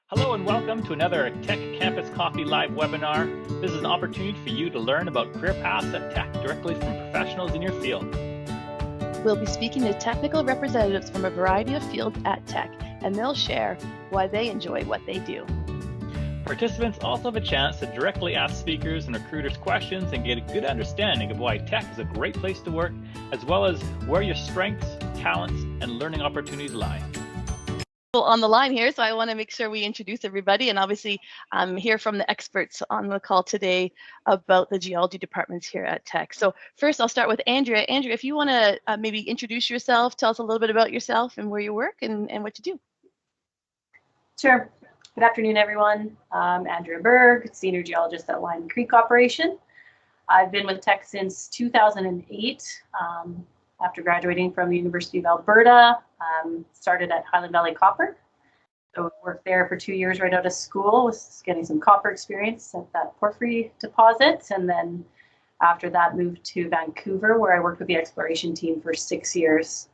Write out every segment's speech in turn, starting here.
Hello and welcome to another Tech Campus Coffee Live webinar. This is an opportunity for you to learn about career paths at Tech directly from professionals in your field. We'll be speaking to technical representatives from a variety of fields at Tech, and they'll share why they enjoy what they do. Participants also have a chance to directly ask speakers and recruiters questions and get a good understanding of why Tech is a great place to work, as well as where your strengths, talents, and learning opportunities lie. On the line here, so I want to make sure we introduce everybody and obviously hear from the experts on the call today about the geology departments here at Tech. So first I'll start with Andrea. Andrea, if you want to maybe introduce yourself, tell us a little bit about yourself and where you work and what you do. Sure. Good afternoon, everyone. I'm Andrea Berg, Senior Geologist at Line Creek Operation. I've been with Tech since 2008. After graduating from the University of Alberta, started at Highland Valley Copper. So worked there for 2 years right out of school, was getting some copper experience at that porphyry deposit. And then after that moved to Vancouver, where I worked with the exploration team for 6 years,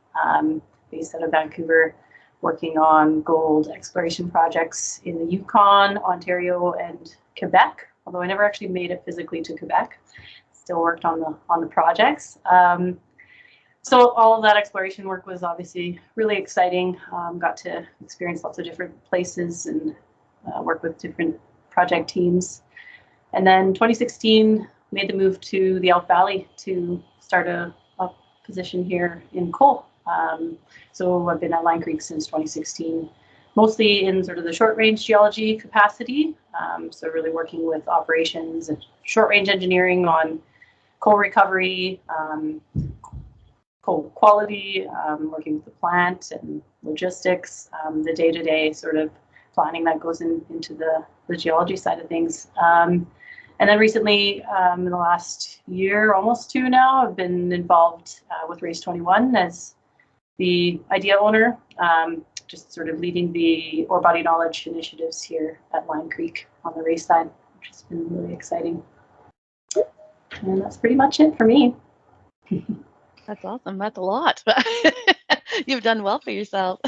based out of Vancouver, working on gold exploration projects in the Yukon, Ontario, and Quebec. Although I never actually made it physically to Quebec, still worked on the projects. So all of that exploration work was obviously really exciting. Got to experience lots of different places and work with different project teams. And then 2016, made the move to the Elk Valley to start a position here in coal. So I've been at Line Creek since 2016, mostly in sort of the short range geology capacity. So really working with operations and short range engineering on coal recovery, coal quality, working with the plant and logistics, the day-to-day sort of planning that goes into the geology side of things. And then recently, in the last year, almost two now, I've been involved with Race 21 as the idea owner, just sort of leading the ore body knowledge initiatives here at Line Creek on the race side, which has been really exciting. And that's pretty much it for me. That's awesome. That's a lot. You've done well for yourself.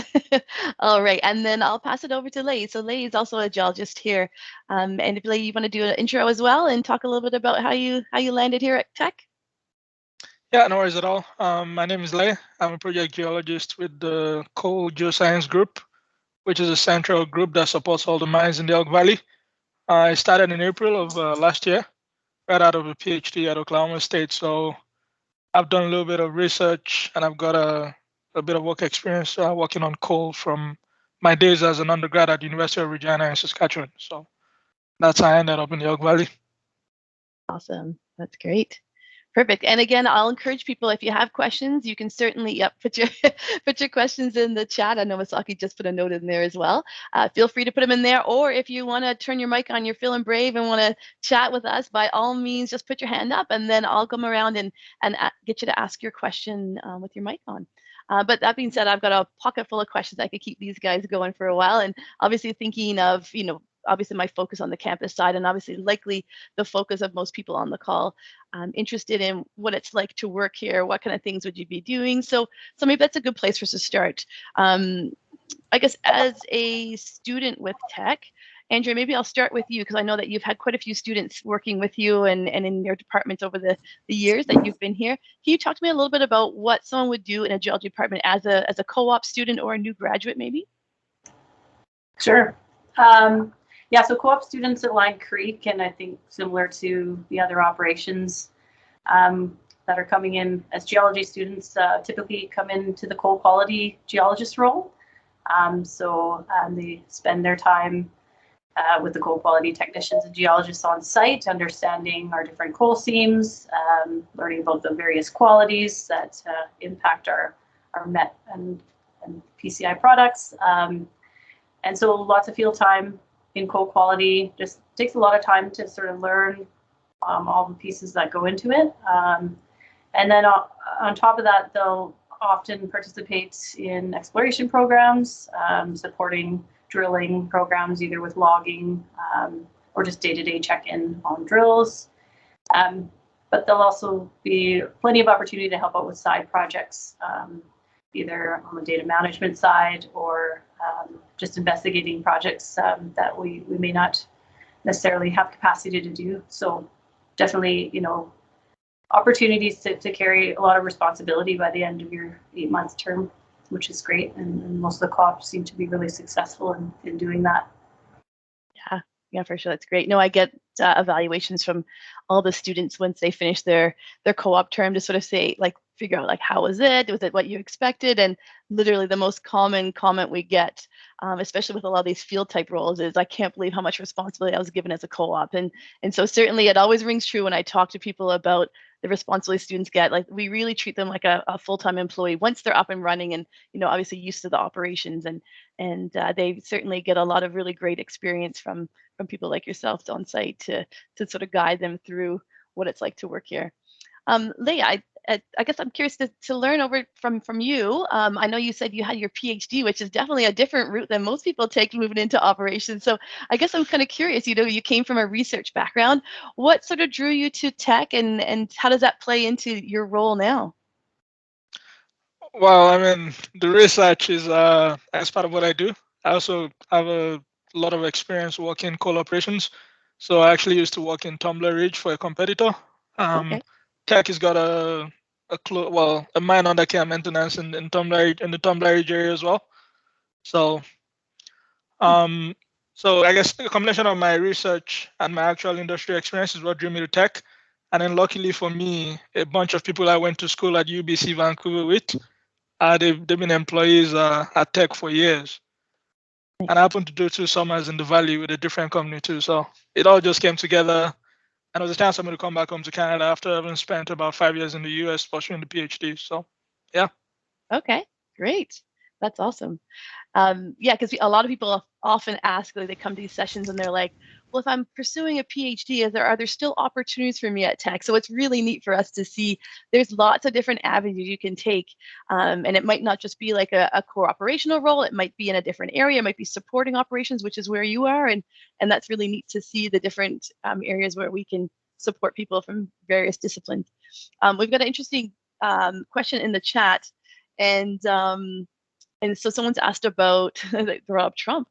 All right. And then I'll pass it over to Leigh. So Leigh is also a geologist here. And if Leigh, you want to do an intro as well and talk a little bit about how you landed here at Tech? Yeah, no worries at all. My name is Leigh. I'm a project geologist with the Coal Geoscience Group, which is a central group that supports all the mines in the Elk Valley. I started in April of last year, right out of a PhD at Oklahoma State. So I've done a little bit of research and I've got a bit of work experience working on coal from my days as an undergrad at the University of Regina in Saskatchewan. So that's how I ended up in the Elk Valley. Awesome. That's great. Perfect. And again, I'll encourage people, if you have questions, you can certainly put your questions in the chat. I know Masaki just put a note in there as well. Feel free to put them in there. Or if you want to turn your mic on, you're feeling brave and want to chat with us, by all means, just put your hand up and then I'll come around and get you to ask your question with your mic on. But that being said, I've got a pocket full of questions. I could keep these guys going for a while. And obviously thinking of, obviously my focus on the campus side and obviously likely the focus of most people on the call. I'm interested in what it's like to work here. What kind of things would you be doing? So maybe that's a good place for us to start. I guess as a student with Tech, Andrea, maybe I'll start with you because I know that you've had quite a few students working with you and in your departments over the years that you've been here. Can you talk to me a little bit about what someone would do in a geology department as a co-op student or a new graduate maybe? Sure. Yeah, so co-op students at Line Creek, and I think similar to the other operations that are coming in as geology students, typically come into the coal quality geologist role. So they spend their time with the coal quality technicians and geologists on site, understanding our different coal seams, learning about the various qualities that impact our MET and PCI products. And so lots of field time in coal quality. Just takes a lot of time to sort of learn all the pieces that go into it. And then on top of that, they'll often participate in exploration programs, supporting drilling programs, either with logging or just day-to-day check-in on drills. But there'll also be plenty of opportunity to help out with side projects, either on the data management side or just just investigating projects that we may not necessarily have capacity to do. So definitely, opportunities to carry a lot of responsibility by the end of your 8-month term, which is great. And most of the co-ops seem to be really successful in doing that. Yeah, for sure. That's great. No, I get evaluations from all the students once they finish their co-op term to sort of say, like, figure out, like, how was it? Was it what you expected? And literally the most common comment we get, especially with a lot of these field type roles, is, I can't believe how much responsibility I was given as a co-op. And so certainly it always rings true when I talk to people about the responsibility students get. Like, we really treat them like a full-time employee once they're up and running and, obviously used to the operations, and they certainly get a lot of really great experience from people like yourself on site to sort of guide them through what it's like to work here. Leah, I guess I'm curious to learn over from you. I know you said you had your PhD, which is definitely a different route than most people take moving into operations. So I guess I'm kind of curious, you came from a research background. What sort of drew you to tech, and how does that play into your role now? Well, I mean, the research is as part of what I do. I also have a lot of experience working coal operations. So I actually used to work in Tumbler Ridge for a competitor. Okay. Tech has got a mine under care maintenance in the Tumbler Ridge area as well. So so I guess the combination of my research and my actual industry experience is what drew me to tech. And then luckily for me, a bunch of people I went to school at UBC Vancouver with, they've been employees at tech for years. Nice. And I happened to do 2 summers in the Valley with a different company too. So it all just came together. And it was a chance for me to come back home to Canada after having spent about 5 years in the US pursuing the PhD. So, yeah. Okay, great. That's awesome. Yeah, because a lot of people often ask, like, they come to these sessions and they're like, well, if I'm pursuing a PhD, are there still opportunities for me at Tech? So it's really neat for us to see there's lots of different avenues you can take. And it might not just be like a core operational role. It might be in a different area. It might be supporting operations, which is where you are. And that's really neat to see the different areas where we can support people from various disciplines. We've got an interesting question in the chat. And so someone's asked about, Rob Trump,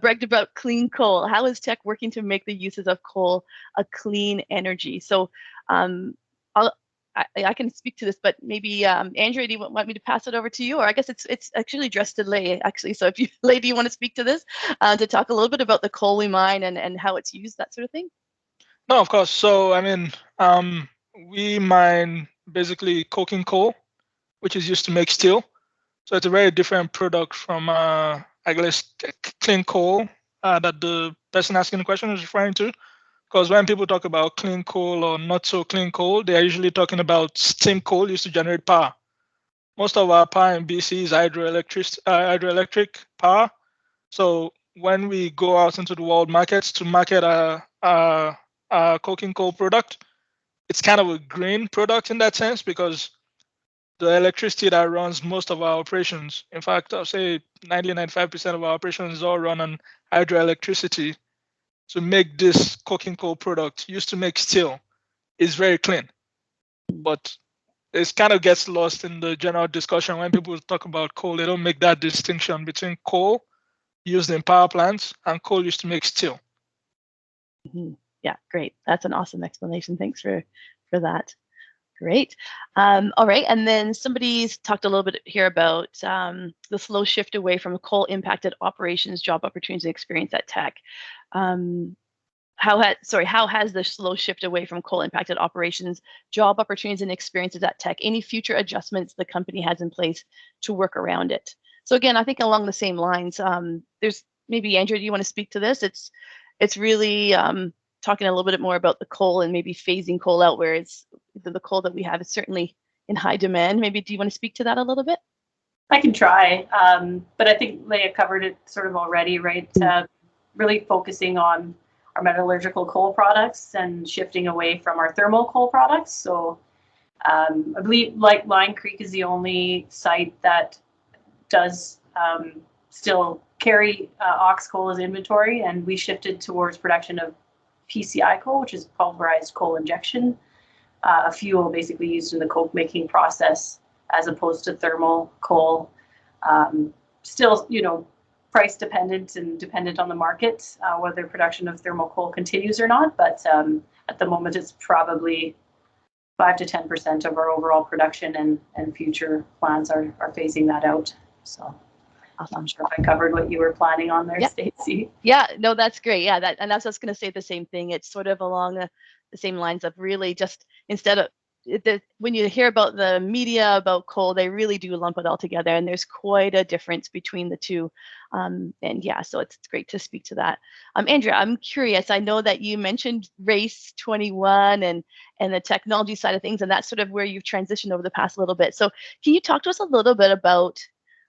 bragged about clean coal. How is tech working to make the uses of coal a clean energy? So I can speak to this, but maybe Andrea, do you want me to pass it over to you? Or I guess it's actually addressed to Leigh, actually. So if you, Leigh, do you want to speak to this to talk a little bit about the coal we mine and how it's used, that sort of thing? No, of course. So, I mean, we mine basically coking coal, which is used to make steel. So it's a very different product from, I guess, clean coal that the person asking the question is referring to. Because when people talk about clean coal or not so clean coal, they are usually talking about steam coal used to generate power. Most of our power in BC is hydroelectric power. So when we go out into the world markets to market our coking coal product, it's kind of a green product in that sense because the electricity that runs most of our operations, in fact, I'll say 90-95% of our operations is all run on hydroelectricity. To make this coking coal product used to make steel is very clean. But it kind of gets lost in the general discussion when people talk about coal. They don't make that distinction between coal used in power plants and coal used to make steel. Mm-hmm. Yeah, great. That's an awesome explanation. Thanks for that. Great. All right. And then somebody's talked a little bit here about the slow shift away from coal impacted operations, job opportunities, and experience at Tech. How has the slow shift away from coal impacted operations, job opportunities, and experiences at Tech, any future adjustments the company has in place to work around it? So again, I think along the same lines, there's maybe, Andrew, do you want to speak to this? It's really talking a little bit more about the coal and maybe phasing coal out, where it's the coal that we have is certainly in high demand. Maybe do you want to speak to that a little bit? I can try, but I think Leah covered it sort of already, right? Really focusing on our metallurgical coal products and shifting away from our thermal coal products. So I believe like Line Creek is the only site that does still carry ox coal as inventory, and we shifted towards production of PCI coal, which is pulverized coal injection, a fuel basically used in the coke making process, as opposed to thermal coal. Still, price dependent and dependent on the market, whether production of thermal coal continues or not. But at the moment, it's probably 5 to 10% of our overall production, and future plans are phasing that out. So Awesome. I'm sure if I covered what you were planning on there, Yep. Stacey. Yeah, no, that's great. Yeah, and I was just going to say the same thing. It's sort of along the same lines of really just instead of when you hear about the media about coal, they really do lump it all together, and there's quite a difference between the two. And yeah, so it's great to speak to that. Andrea, I'm curious. I know that you mentioned Race 21 and the technology side of things, and that's sort of where you've transitioned over the past little bit. So can you talk to us a little bit about,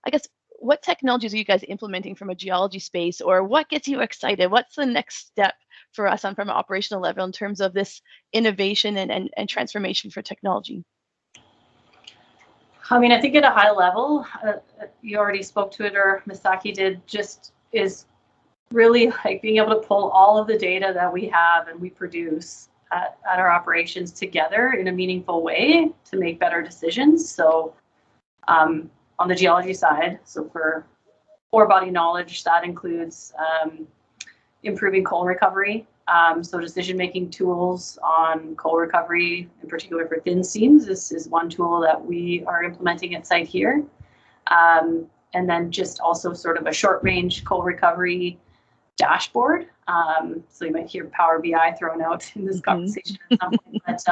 I guess, what technologies are you guys implementing from a geology space, or what gets you excited? What's the next step for us from an operational level in terms of this innovation and transformation for technology? I mean, I think at a high level, you already spoke to it, or Misaki did, just is really like being able to pull all of the data that we have and we produce at our operations together in a meaningful way to make better decisions. So on the geology side, so for ore body knowledge, that includes improving coal recovery. So decision-making tools on coal recovery, in particular for thin seams, this is one tool that we are implementing at site here. And then just also sort of a short-range coal recovery dashboard. So you might hear Power BI thrown out in this conversation at some point. But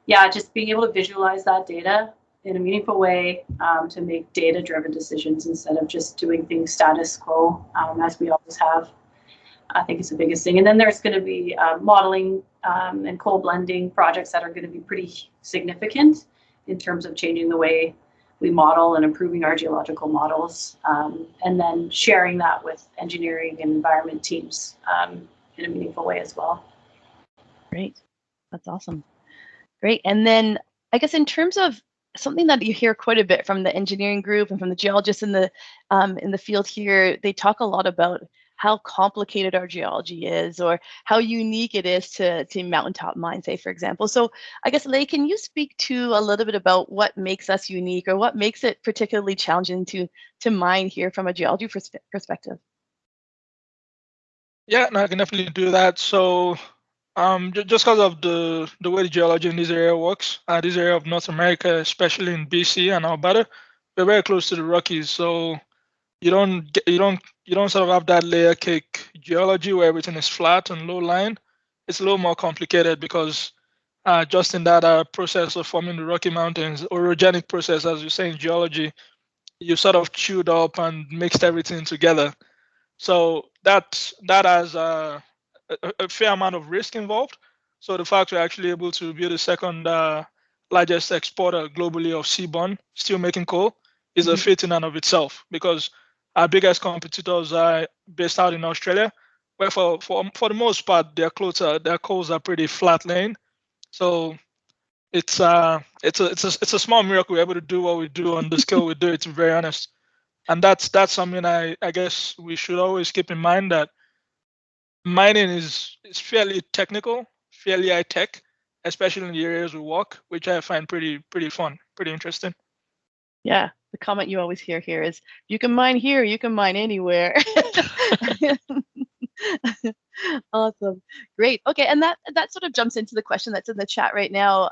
yeah, just being able to visualize that data in a meaningful way to make data-driven decisions instead of just doing things status quo, as we always have. I think it's the biggest thing. And then there's going to be modeling and coal blending projects that are going to be pretty significant in terms of changing the way we model and improving our geological models, and then sharing that with engineering and environment teams in a meaningful way as well. Great. That's awesome. Great. And then I guess in terms of something that you hear quite a bit from the engineering group and from the geologists in the field here, they talk a lot about how complicated our geology is, or how unique it is to mountaintop mines, say, for example. So I guess, Leigh, can you speak to a little bit about what makes us unique, or what makes it particularly challenging to mine here from a geology perspective? Yeah, no, I can definitely do that. So just because of the way the geology in this area works, this area of North America, especially in BC and Alberta, we're very close to the Rockies. So you don't sort of have that layer cake geology where everything is flat and low lying. It's a little more complicated because just in that process of forming the Rocky Mountains, orogenic process, as you say in geology, you sort of chewed up and mixed everything together. So that has a fair amount of risk involved. So the fact we're actually able to be the second largest exporter globally of seaborne steelmaking coal is a feat in and of itself, because our biggest competitors are based out in Australia, where for the most part their coals are pretty flat laying. So it's a small miracle we're able to do what we do on the scale we do it, to be very honest. And that's something I guess we should always keep in mind, that mining is fairly technical, fairly high tech, especially in the areas we work, which I find pretty fun, pretty interesting. Yeah, the comment you always hear here is, you can mine here, you can mine anywhere. Awesome. Great. Okay, and that sort of jumps into the question that's in the chat right now.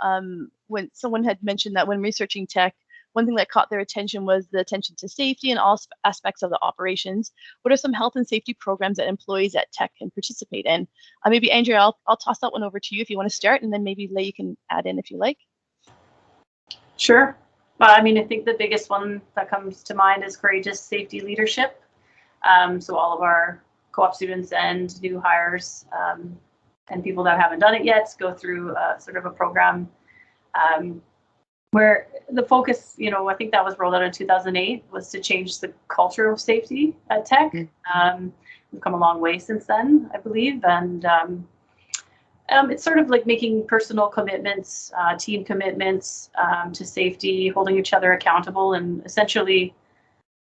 When someone had mentioned that when researching tech, one thing that caught their attention was the attention to safety and all aspects of the operations. What are some health and safety programs that employees at tech can participate in? Maybe Andrea, I'll toss that one over to you if you want to start, and then maybe Leigh, you can add in if you like. Sure. I mean, I think the biggest one that comes to mind is courageous safety leadership. So all of our co-op students and new hires and people that haven't done it yet go through sort of a program where the focus, I think that was rolled out in 2008, was to change the culture of safety at Tech. We've come a long way since then, I believe, and it's sort of like making personal commitments, team commitments to safety, holding each other accountable, and essentially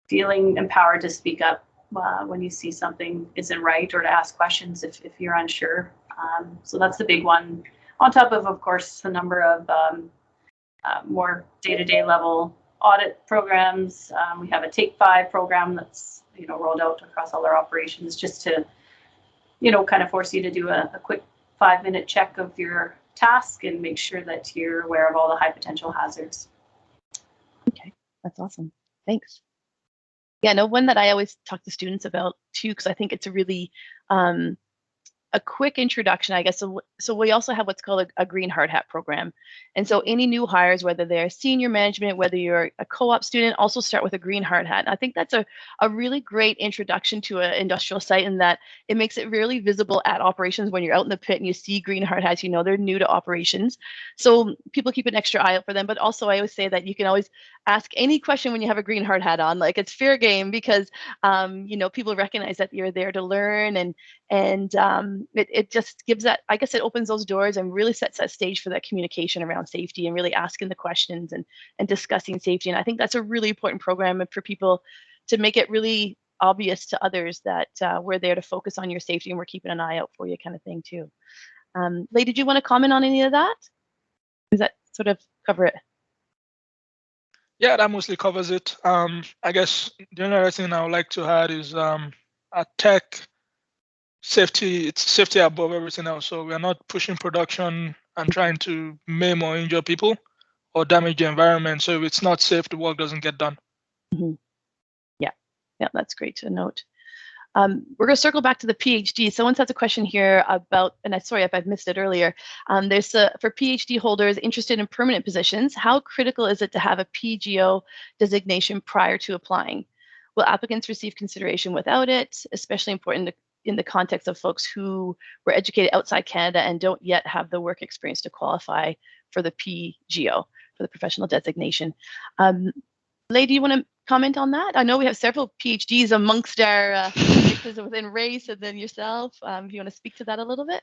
feeling empowered to speak up when you see something isn't right, or to ask questions if you're unsure. So that's the big one. On top of course, a number of more day-to-day level audit programs. We have a Take 5 program that's rolled out across all our operations, just to, kind of force you to do a quick 5-minute check of your task and make sure that you're aware of all the high potential hazards. Okay, that's awesome. Thanks. Yeah, no, one that I always talk to students about too, because I think it's a really a quick introduction, I guess. So we also have what's called a green hard hat program. And so any new hires, whether they're senior management, whether you're a co-op student, also start with a green hard hat. And I think that's a really great introduction to an industrial site, in that it makes it really visible at operations. When you're out in the pit and you see green hard hats, they're new to operations. So people keep an extra eye out for them. But also I always say that you can always ask any question when you have a green hard hat on. Like, it's fair game, because people recognize that you're there to learn, and it just gives that, I guess it opens those doors and really sets that stage for that communication around safety, and really asking the questions and discussing safety. And I think that's a really important program for people, to make it really obvious to others that we're there to focus on your safety, and we're keeping an eye out for you, kind of thing too. Leigh, did you want to comment on any of that? Does that sort of cover it? Yeah, that mostly covers it. I guess the only other thing I would like to add is at tech, safety, it's safety above everything else. So we are not pushing production and trying to maim or injure people or damage the environment. So if it's not safe, the work doesn't get done. Mm-hmm. Yeah, that's great to note. We're going to circle back to the PhD. Someone has a question here about, and I'm sorry if I've missed it earlier. There's for PhD holders interested in permanent positions, how critical is it to have a PGO designation prior to applying? Will applicants receive consideration without it? Especially important in the context of folks who were educated outside Canada and don't yet have the work experience to qualify for the PGO, for the professional designation. Leigh, do you want to comment on that? I know we have several PhDs amongst our mixes within race, and then yourself. If you want to speak to that a little bit?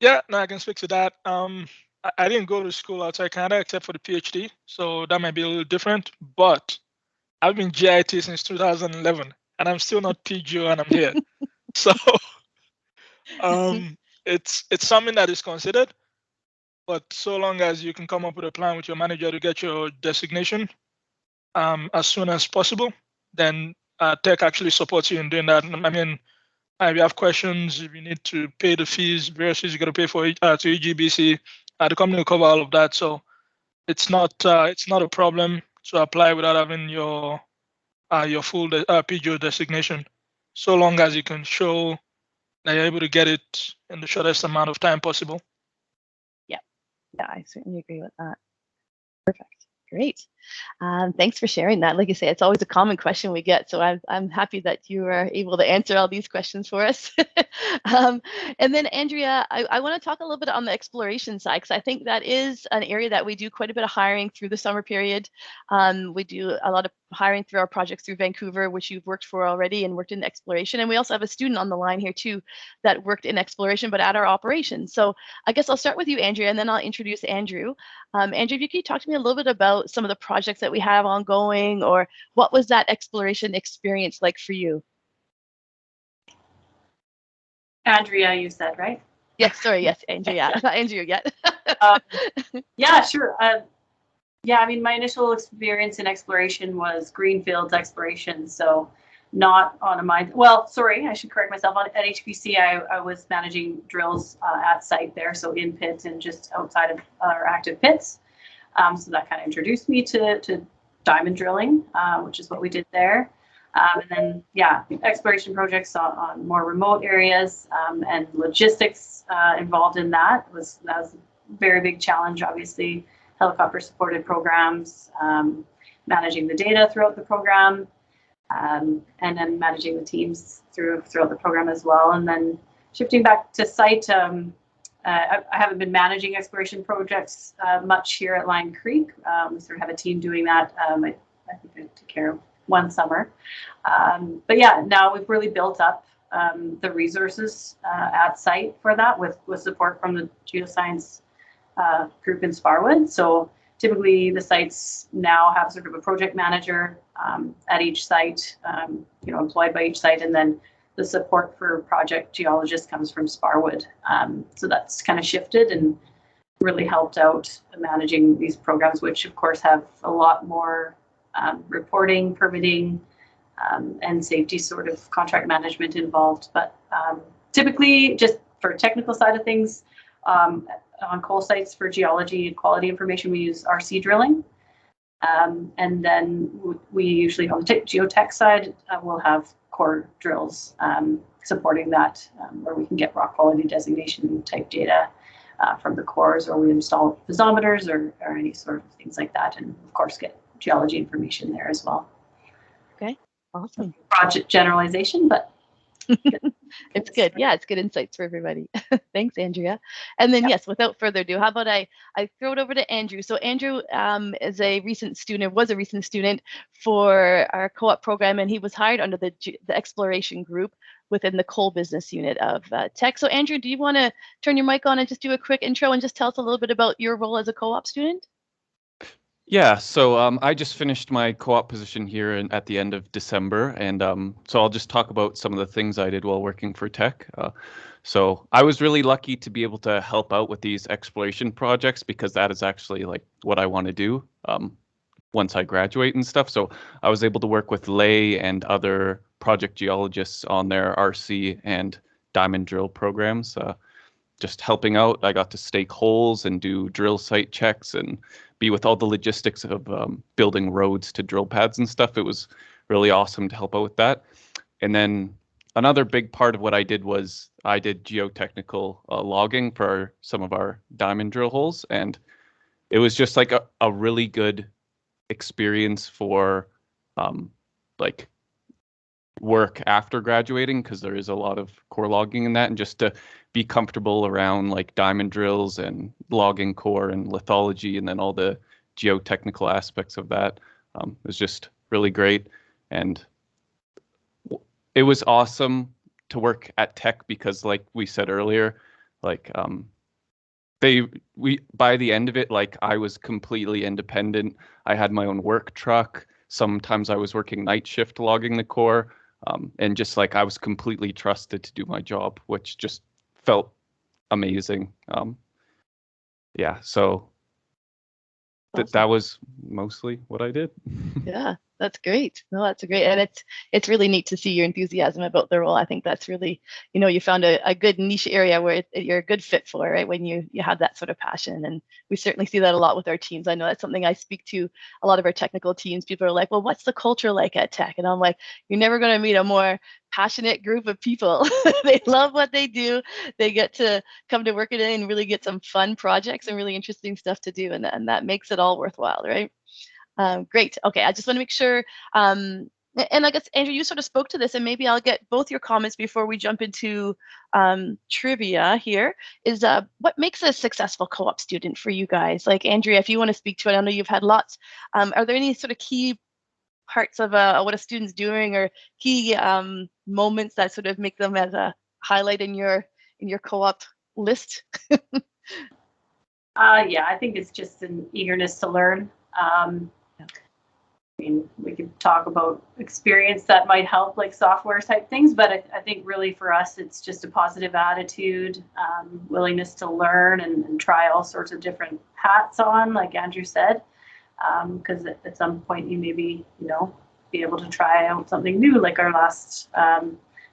Yeah, no, I can speak to that. I didn't go to school outside Canada except for the PhD, so that might be a little different. But I've been GIT since 2011, and I'm still not PGO, and I'm here. So it's something that is considered. But so long as you can come up with a plan with your manager to get your designation as soon as possible, then tech actually supports you in doing that. I mean, if you have questions, if you need to pay the fees, various fees you got to pay for to EGBC, the company will cover all of that. So it's not a problem to apply without having your full PGO designation, so long as you can show that you're able to get it in the shortest amount of time possible. Yeah, I certainly agree with that. Perfect. Great. Thanks for sharing that. Like you say, it's always a common question we get. So I'm happy that you are able to answer all these questions for us. And then Andrea, I want to talk a little bit on the exploration side, because I think that is an area that we do quite a bit of hiring through the summer period. We do a lot of hiring through our projects through Vancouver, which you've worked for already and worked in exploration. And we also have a student on the line here too that worked in exploration, but at our operations. So I guess I'll start with you, Andrea, and then I'll introduce Andrew. Andrew, if you could talk to me a little bit about some of the projects that we have ongoing, or what was that exploration experience like for you? Andrea, you said, right? Yes, sorry, yes, Andrea. Not Andrew yet. Yeah, sure. Yeah, I mean, my initial experience in exploration was greenfields exploration, so not on a mine. Well, sorry, I should correct myself. At HPC, I was managing drills at site there, so in pits and just outside of our active pits. So that kind of introduced me to diamond drilling, which is what we did there. And then, yeah, exploration projects on more remote areas and logistics involved in that was a very big challenge, obviously. Helicopter supported programs, managing the data throughout the program, and then managing the teams throughout the program as well. And then shifting back to site, I haven't been managing exploration projects much here at Lion Creek. We sort of have a team doing that. I think I took care of one summer. But yeah, now we've really built up the resources at site for that with support from the geoscience group in Sparwood. So typically the sites now have sort of a project manager at each site, employed by each site, and then the support for project geologists comes from Sparwood. So that's kind of shifted and really helped out managing these programs, which of course have a lot more reporting, permitting, and safety sort of contract management involved. But typically, just for technical side of things, on coal sites for geology and quality information, we use RC drilling. And then we usually, on the geotech side, we'll have core drills supporting that, where we can get rock quality designation type data from the cores, or we install piezometers or any sort of things like that, and of course get geology information there as well. Okay, awesome. Project generalization, but it's good. Yeah, it's good insights for everybody. Thanks, Andrea. And then, yes, without further ado, how about I throw it over to Andrew. So Andrew was a recent student for our co-op program, and he was hired under the exploration group within the coal business unit of Tech. So Andrew, do you want to turn your mic on and just do a quick intro and just tell us a little bit about your role as a co-op student? Yeah, so I just finished my co-op position here at the end of December, and so I'll just talk about some of the things I did while working for Tech. So I was really lucky to be able to help out with these exploration projects, because that is actually like what I want to do once I graduate and stuff. So I was able to work with Lay and other project geologists on their RC and diamond drill programs. Just helping out. I got to stake holes and do drill site checks and be with all the logistics of building roads to drill pads and stuff. It was really awesome to help out with that. And then another big part of what I did was I did geotechnical logging for some of our diamond drill holes. And it was just like a really good experience for like work after graduating, because there is a lot of core logging in that, and just to be comfortable around like diamond drills and logging core and lithology, and then all the geotechnical aspects of that was just really great. And it was awesome to work at Tech, because like we said earlier, like by the end of it, like I was completely independent. I had my own work truck. Sometimes I was working night shift logging the core. And just like I was completely trusted to do my job, which just felt amazing. Yeah, so that was mostly what I did. Yeah, that's great. No, that's great. And it's really neat to see your enthusiasm about the role. I think that's really, you found a good niche area where you're a good fit for, right? When you have that sort of passion. And we certainly see that a lot with our teams. I know that's something I speak to a lot of our technical teams. People are like, well, what's the culture like at Tech? And I'm like, you're never going to meet a more passionate group of people. They love what they do. They get to come to work in it and really get some fun projects and really interesting stuff to do. And that makes it all worthwhile, right? Great. Okay, I just want to make sure. And I guess, Andrew, you sort of spoke to this, and maybe I'll get both your comments before we jump into trivia here, is what makes a successful co-op student for you guys? Like, Andrea, if you want to speak to it, I know you've had lots. Are there any sort of key parts of what a student's doing, or key moments that sort of make them as a highlight in your co-op list? Yeah, I think it's just an eagerness to learn. I mean, we could talk about experience that might help, like software type things, but I think really for us, it's just a positive attitude, willingness to learn and try all sorts of different hats on, like Andrew said, because at some point you maybe, be able to try out something new. Like our last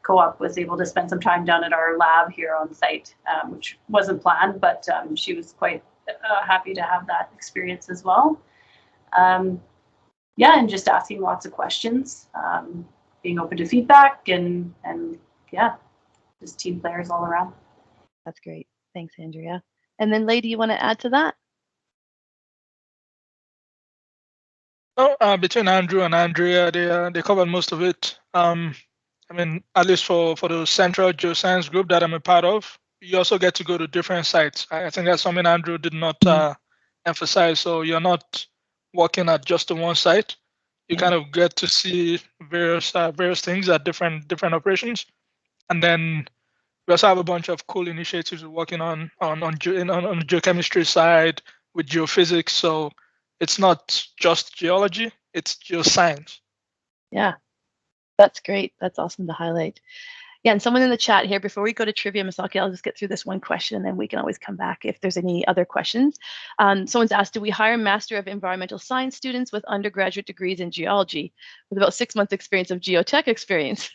co-op was able to spend some time down at our lab here on site, which wasn't planned, but she was quite happy to have that experience as well. Yeah, and just asking lots of questions, being open to feedback, and yeah, just team players all around. That's great. Thanks, Andrea. And then, Lay, do you want to add to that? Oh, between Andrew and Andrea, they covered most of it. I mean, at least for the central geoscience group that I'm a part of, you also get to go to different sites. I think that's something Andrew did not emphasize. So you're not working at just the one site. You kind of get to see various things at different operations, and then we also have a bunch of cool initiatives we're working on the geochemistry side with geophysics. So it's not just geology; it's geoscience. Yeah, that's great. That's awesome to highlight. Yeah, and someone in the chat here, before we go to trivia, Misaki, I'll just get through this one question, and then we can always come back if there's any other questions. Someone's asked, do we hire Master of Environmental Science students with undergraduate degrees in geology with about 6 months experience of geotech experience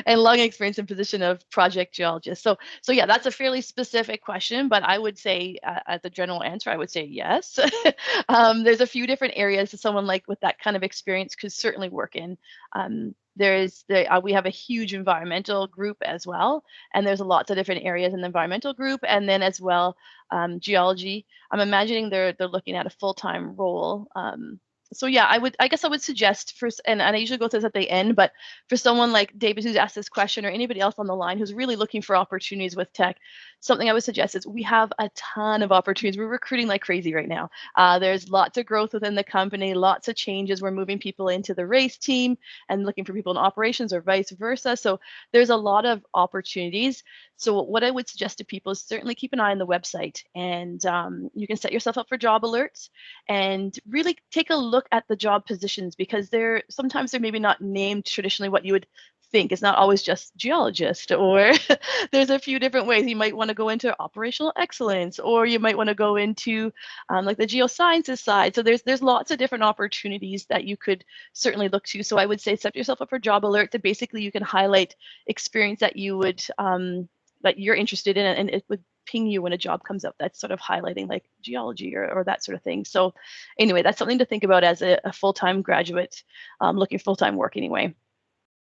and long experience in position of project geologist? So yeah, that's a fairly specific question, but I would say as a general answer, I would say yes. There's a few different areas that someone like with that kind of experience could certainly work in. We have a huge environmental group as well, and there's lots of different areas in the environmental group, and then as well geology. I'm imagining they're looking at a full-time role. So yeah, I guess I would suggest first, and I usually go through this at the end, but for someone like David who's asked this question, or anybody else on the line who's really looking for opportunities with tech, something I would suggest is we have a ton of opportunities. We're recruiting like crazy right now. There's lots of growth within the company, lots of changes. We're moving people into the race team and looking for people in operations or vice versa. So there's a lot of opportunities. So what I would suggest to people is certainly keep an eye on the website, and you can set yourself up for job alerts and really take a look at the job positions, because sometimes they're maybe not named traditionally what you would think. It's not always just geologist, or there's a few different ways. You might want to go into operational excellence, or you might want to go into like the geosciences side. So there's lots of different opportunities that you could certainly look to. So I would say set yourself up for job alert, that basically you can highlight experience that you would that you're interested in, and it would ping you when a job comes up that's sort of highlighting like geology or that sort of thing. So anyway, that's something to think about as a full-time graduate looking full-time work anyway.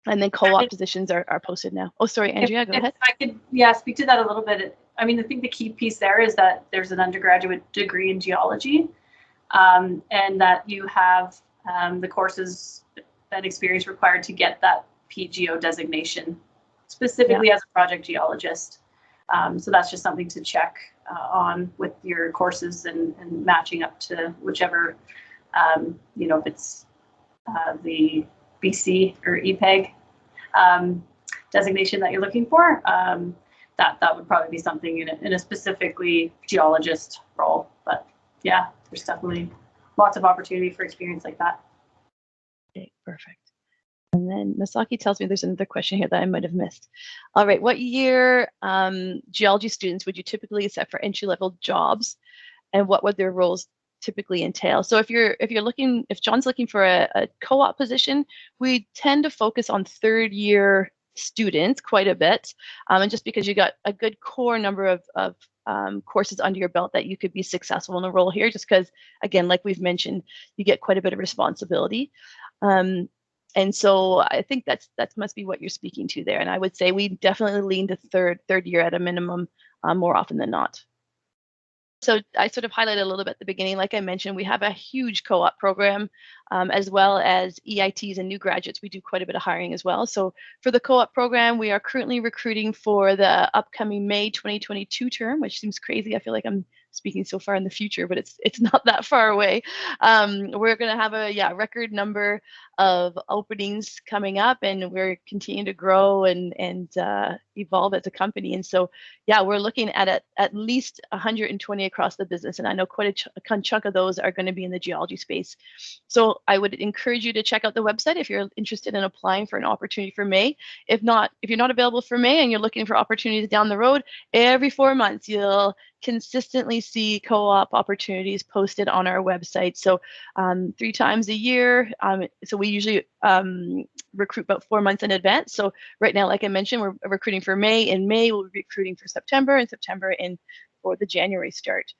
And then co-op positions are posted now. Oh, sorry, Andrea, go ahead. I could, speak to that a little bit. I mean, I think the key piece there is that there's an undergraduate degree in geology, and that you have the courses and experience required to get that PGO designation, specifically as a project geologist. So that's just something to check on with your courses and matching up to whichever, if it's the BC or EPEG designation that you're looking for, that would probably be something in a specifically geologist role. But yeah, there's definitely lots of opportunity for experience like that. Okay, perfect. And then Misaki tells me there's another question here that I might have missed. All right, what year geology students would you typically accept for entry-level jobs, and what would their roles typically entail? So if John's looking for a co-op position, we tend to focus on third-year students quite a bit, and just because you got a good core number of courses under your belt that you could be successful in a role here, just because, again, like we've mentioned, you get quite a bit of responsibility. And so I think that must be what you're speaking to there. And I would say we definitely lean to third year at a minimum more often than not. So I sort of highlighted a little bit at the beginning. Like I mentioned, we have a huge co-op program, as well as EITs and new graduates. We do quite a bit of hiring as well. So for the co-op program, we are currently recruiting for the upcoming May 2022 term, which seems crazy. I feel like I'm speaking so far in the future, but it's not that far away. We're going to have a record number of openings coming up, and we're continuing to grow and evolve as a company. And so, yeah, we're looking at least 120 across the business, and I know quite a chunk of those are going to be in the geology space. So I would encourage you to check out the website if you're interested in applying for an opportunity for May. If you're not available for May and you're looking for opportunities down the road, every 4 months you'll consistently see co-op opportunities posted on our website. So 3 times a year. So we usually recruit about 4 months in advance. So right now, like I mentioned, we're recruiting for May. In May, we'll be recruiting for September, and September for the January start.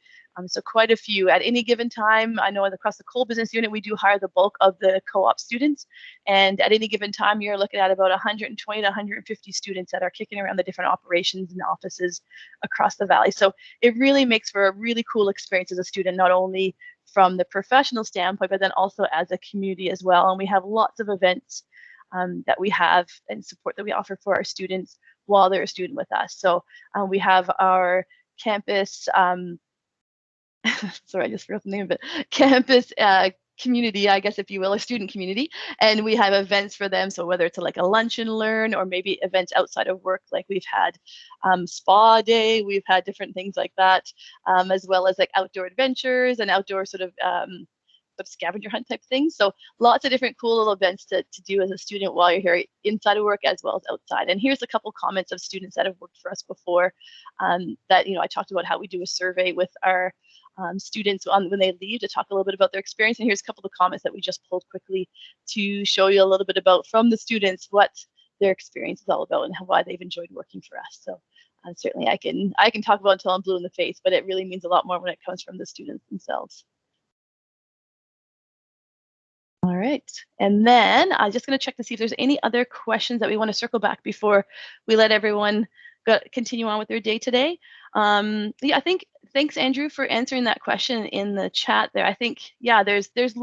So quite a few at any given time. I know across the coal business unit, we do hire the bulk of the co-op students. And at any given time, you're looking at about 120 to 150 students that are kicking around the different operations and offices across the valley. So it really makes for a really cool experience as a student, not only from the professional standpoint, but then also as a community as well. And we have lots of events that we have and support that we offer for our students while they're a student with us. So we have our campus, sorry, I just forgot the name of it, campus community, I guess, if you will, a student community. And we have events for them. So whether it's like a lunch and learn, or maybe events outside of work, like we've had spa day, we've had different things like that, as well as like outdoor adventures and outdoor sort of of scavenger hunt type things. So lots of different cool little events to do as a student while you're here inside of work as well as outside. And here's a couple comments of students that have worked for us before that, I talked about how we do a survey with our students when they leave to talk a little bit about their experience. And here's a couple of comments that we just pulled quickly to show you a little bit about from the students what their experience is all about and why they've enjoyed working for us. So certainly I can talk about it until I'm blue in the face, but it really means a lot more when it comes from the students themselves. All right, and then I'm just going to check to see if there's any other questions that we want to circle back before we let everyone continue on with their day today. Yeah, I think thanks Andrew for answering that question in the chat there. I think there's there's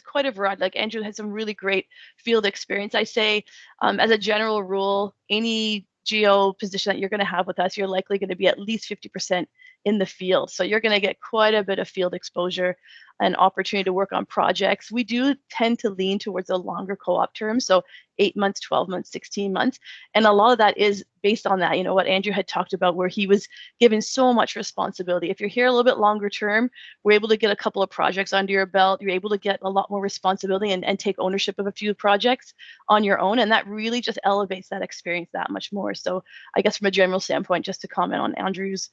quite a variety. Like Andrew has some really great field experience. I say as a general rule, any geo position that you're going to have with us, you're likely going to be at least 50% in the field. So you're going to get quite a bit of field exposure and opportunity to work on projects. We do tend to lean towards a longer co-op term, so 8 months, 12 months, 16 months. And a lot of that is based on that, what Andrew had talked about, where he was given so much responsibility. If you're here a little bit longer term, we're able to get a couple of projects under your belt. You're able to get a lot more responsibility and take ownership of a few projects on your own. And that really just elevates that experience that much more. So I guess from a general standpoint, just to comment on Andrew's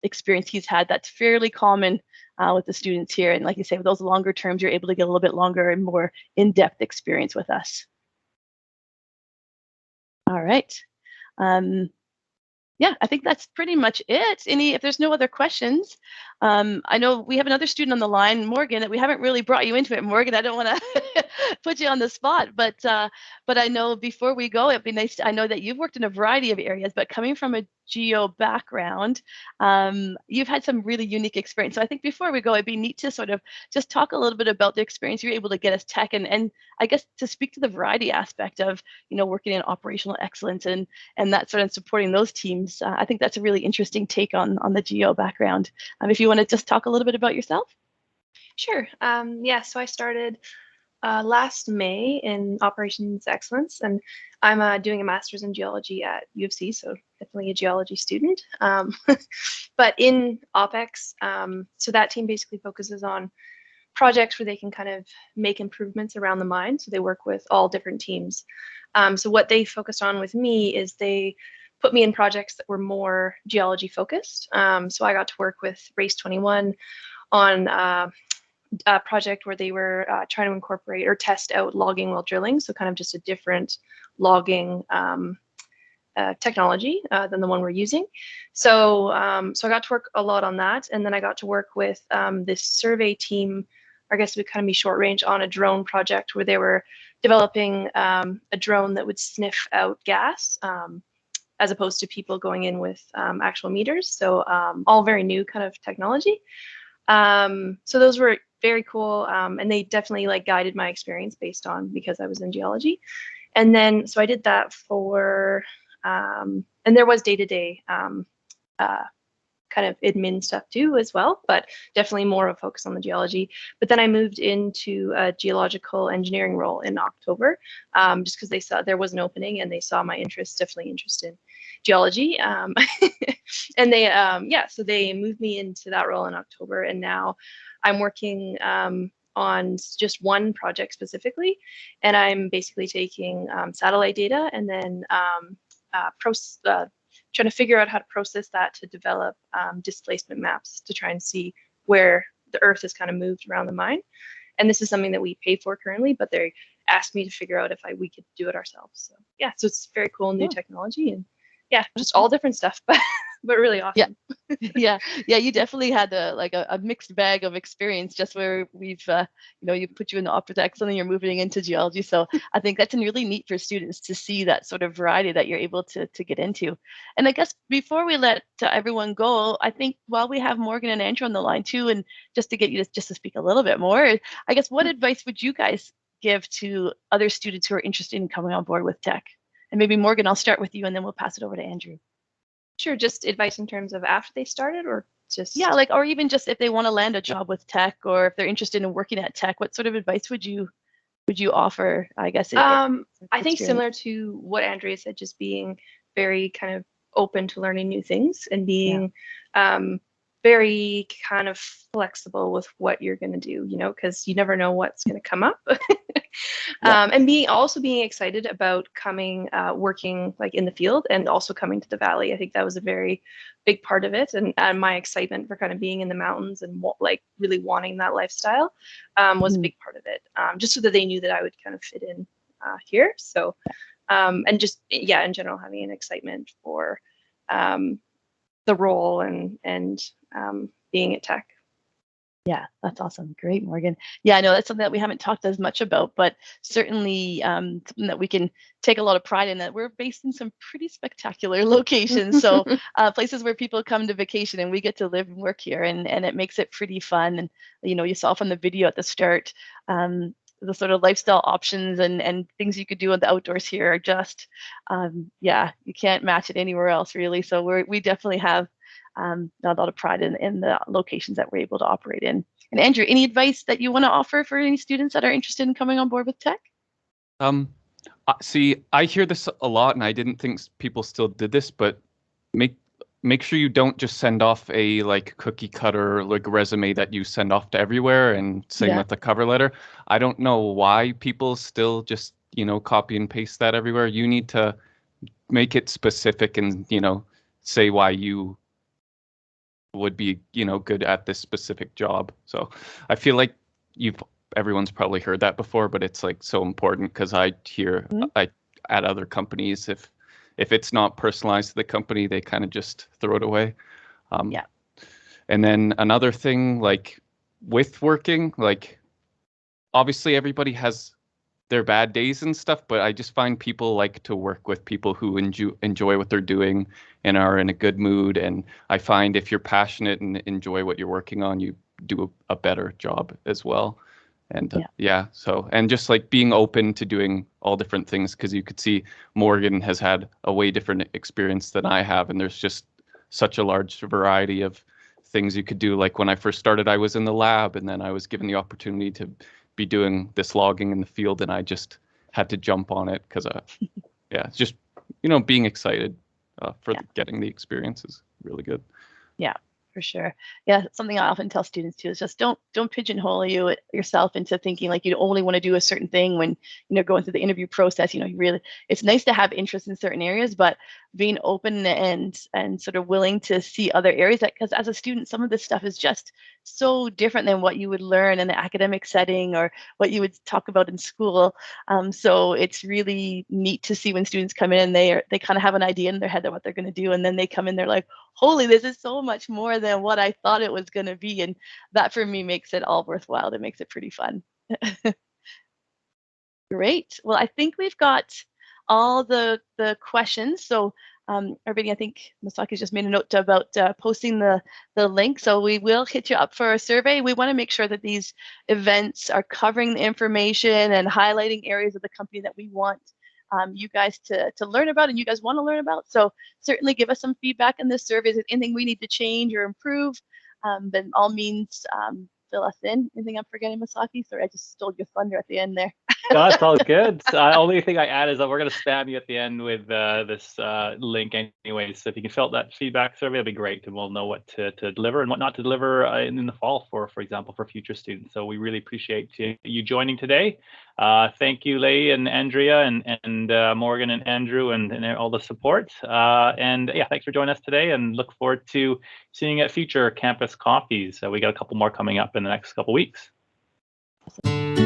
experience he's had, that's fairly common with the students here. And like you say, with those longer terms, you're able to get a little bit longer and more in-depth experience with us. All right. Yeah, I think that's pretty much it. If there's no other questions, I know we have another student on the line, Morgan, that we haven't really brought you into it. Morgan, I don't want to put you on the spot, but I know before we go, it'd be nice. I know that you've worked in a variety of areas, but coming from a geo background, you've had some really unique experience. So I think before we go, it'd be neat to sort of just talk a little bit about the experience you're able to get as tech, and I guess to speak to the variety aspect of working in operational excellence and that sort of supporting those teams. I think that's a really interesting take on the geo background. If you want to just talk a little bit about yourself. Sure. Yeah, so I started last May in operations excellence, and I'm doing a master's in geology at U of C, so definitely a geology student. But in OpEx, so that team basically focuses on projects where they can kind of make improvements around the mine. So they work with all different teams. So what they focused on with me is they put me in projects that were more geology focused. So I got to work with Race 21 on a project where they were trying to incorporate or test out logging while drilling. So kind of just a different logging technology than the one we're using. So so I got to work a lot on that. And then I got to work with this survey team, I guess it would kind of be short range, on a drone project where they were developing a drone that would sniff out gas, as opposed to people going in with actual meters. So all very new kind of technology. So those were very cool, and they definitely guided my experience because I was in geology. And then so I did that for, and there was day-to-day kind of admin stuff too as well, but definitely more of a focus on the geology. But then I moved into a geological engineering role in October, just because they saw there was an opening and they saw my interest, definitely interested in geology. And they, so they moved me into that role in October, and now I'm working on just one project specifically, and I'm basically taking satellite data and then trying to figure out how to process that to develop displacement maps to try and see where the Earth has kind of moved around the mine. And this is something that we pay for currently, but they asked me to figure out if we could do it ourselves. So yeah, so it's very cool new technology, and yeah, just all different stuff, but really awesome. Yeah, you definitely had a mixed bag of experience, just where we've you put you in the operations excellence and you're moving into geology. So I think that's really neat for students to see that sort of variety that you're able to get into. And I guess before we let everyone go, I think while we have Morgan and Andrew on the line too, and just to get you to speak a little bit more, I guess what advice would you guys give to other students who are interested in coming on board with tech? And maybe Morgan, I'll start with you, and then we'll pass it over to Andrew. Sure, just advice in terms of after they started, or just or even just if they want to land a job with tech, or if they're interested in working at tech, what sort of advice would you offer? I guess I think similar to what Andrea said, just being very kind of open to learning new things and being very kind of flexible with what you're going to do, you know, because you never know what's going to come up. And being excited about coming, working like in the field and also coming to the valley. I think that was a very big part of it, and my excitement for kind of being in the mountains and like really wanting that lifestyle was a big part of it. Just so that they knew that I would kind of fit in here. So, and just in general having an excitement for the role and being at Tech. Yeah, that's awesome. Great, Morgan. Yeah, I know that's something that we haven't talked as much about, but certainly something that we can take a lot of pride in, that we're based in some pretty spectacular locations. So places where people come to vacation and we get to live and work here, and it makes it pretty fun. And, you know, you saw from the video at the start, the sort of lifestyle options and things you could do in the outdoors here are just, you can't match it anywhere else really. So we definitely have a lot of pride in the locations that we're able to operate in. And Andrew, any advice that you want to offer for any students that are interested in coming on board with Tech? See, I hear this a lot, and I didn't think people still did this, but make sure you don't just send off a like cookie cutter like resume that you send off to everywhere and same with the cover letter. I don't know why people still just, you know, copy and paste that everywhere. You need to make it specific and, you know, say why you would be, you know, good at this specific job. So I feel like everyone's probably heard that before, but it's like so important, because I hear at other companies, if it's not personalized to the company, they kind of just throw it away. And then another thing, like with working, like obviously everybody has their bad days and stuff, but I just find people like to work with people who enjoy what they're doing and are in a good mood. And I find if you're passionate and enjoy what you're working on, you do a better job as well. And so, and just like being open to doing all different things, because you could see Morgan has had a way different experience than I have, and there's just such a large variety of things you could do. Like when I first started, I was in the lab, and then I was given the opportunity to be doing this logging in the field, and I just had to jump on it because it's just, you know, being excited for getting the experience is really good. Yeah, for sure. Yeah, something I often tell students too is just don't pigeonhole yourself into thinking like you only want to do a certain thing when, you know, going through the interview process. You know, you really, it's nice to have interest in certain areas, but being open and sort of willing to see other areas, because as a student, some of this stuff is just so different than what you would learn in the academic setting or what you would talk about in school. So it's really neat to see when students come in and they kind of have an idea in their head of what they're going to do, and then they come in, they're like, holy, this is so much more than what I thought it was going to be. And that for me makes it all worthwhile. It makes it pretty fun. Great. Well, I think we've got all the questions. So everybody, I think Masaki just made a note about posting the link. So we will hit you up for a survey. We want to make sure that these events are covering the information and highlighting areas of the company that we want you guys to learn about and you guys want to learn about. So certainly give us some feedback in this survey. Is there anything we need to change or improve? Then all means fill us in. Anything I'm forgetting, Masaki? Sorry, I just stole your thunder at the end there. No, it's all good. Only thing I add is that we're going to spam you at the end with this link anyways. So if you can fill out that feedback survey, that'd be great, and we'll know what to deliver and what not to deliver in the fall for example, for future students. So we really appreciate you joining today. Thank you, Leigh and Andrea and Morgan and Andrew and all the support. And yeah, thanks for joining us today, and look forward to seeing you at future campus coffees. We got a couple more coming up in the next couple weeks. Awesome.